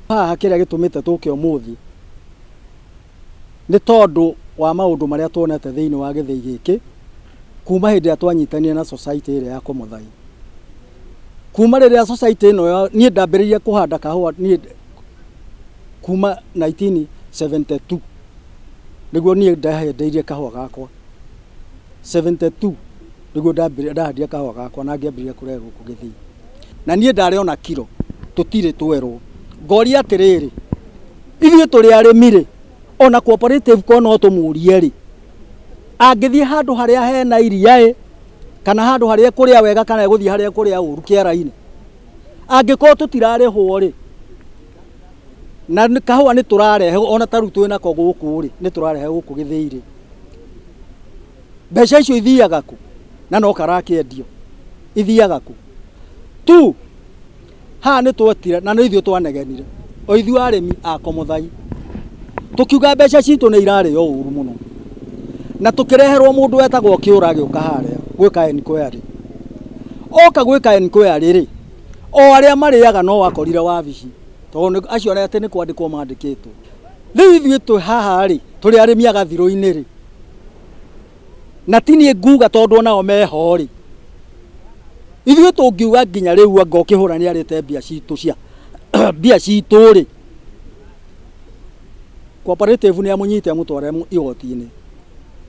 Haha kiria gitumite tuke umuthi ni tondu wa maundu maria tuonete thiini wa Githii giki kuma hindi ya twanyitanie na society ire ya Komuthai. Kuma riria society ino nie ndambiririe kuhanda kahua nie kuma 1972 niguo nie ndahendeire kahua gakwa 72 niguo ndahandia kahua gakwa na ngiambiria kurehe guku Githii na nie ndari ona kiro tutire twerwo ngoria atiriri ithuĩ tũrĩ arĩmi ona cooperative ko no tũmũrie ri angĩthie handu haria hena iria kana handu haria kuria wega kana guthie haria kuria uru kiara-ini angĩkorwo tutirarĩhwo ri na kahua ni turarehe ona taru twina ko guku ri ni turarehe guku Githii ri mbeca icio ithiaga ku na no karakiendio ithiaga ku tu ha ni twotire na ni ithuĩ twanegenire o ithuĩ arĩmi a Komuthai tukiuga mbeca citũ nĩ irarĩ o uru muno na tukireherwo mundu wetagwo Kiura agĩũka haria gwĩka inquiry oka gwĩka inquiry ri o aria marĩaga no wakorire wabici tondu acio arĩa nĩ kwandĩkwo mandĩkĩtwo rĩu ithuĩ twĩ haha ri tũrĩ arĩmi agathiro-inĩ ri na tinie nguga tondu onao meho ri ithuĩ tũngiuga nginya rĩu anga ũkĩhũra nĩ arĩte mbia citũ cia mbia citũ ri cooperative ni amunyite amutware igoti-ini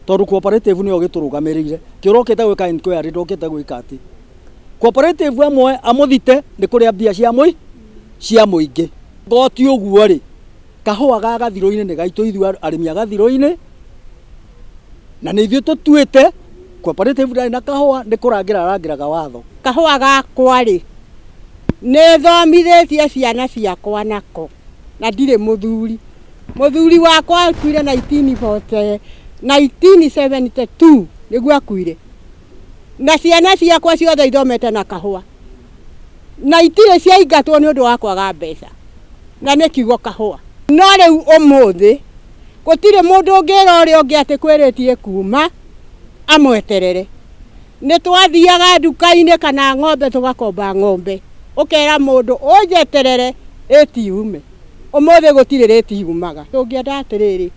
tondu cooperative ni ogiturugamirire Kiura okite gwika inquiry ndokite gwika ati cooperative amwe amuthite ni kuria mbia cia muingi goti uguo ri kahua ga gathiro-ini ni gaitũ ithuĩ arĩmi agathiro-ini na ni ithuĩ tũtuĩte cooperative ndari na kahua ni kurangiraga watho kahua gakwa ri ni thomithitie ciana ciakwa nako na ndire muthuri wakwa akuire 1972 niguo akuire na ciana ciakwa ciothe ithomete na kahua na itire ciaingatwo ni undu wa kwaga mbeca na ni kiugo kahua no riu umuthi gutire mundu ngira uria ungi ati kwiritie kuma amweterere ni twathiaga nduka-ini kana ng'ombe tugakomba ng'ombe ukera mundu unjeterere etiume umuthi gutire reti yumaga tungienda atiriri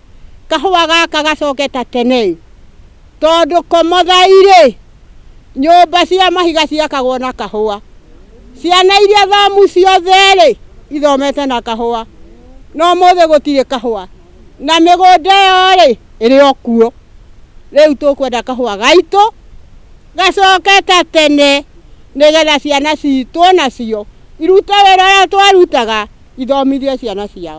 kahua gaka gacoke ta tene tondu Komuthai ri nyumba cia mahiga ciakagwo na kahua ciana iria thamu ciothe ri ithomete na kahua no umuthi gutire kahua na migunda yo ri iri okuo riu tukwenda kahua gaitu gacoke ta tene nigetha ciana citũ nacio irute wĩra ũrĩa twarutaga ithomithie ciana ciao.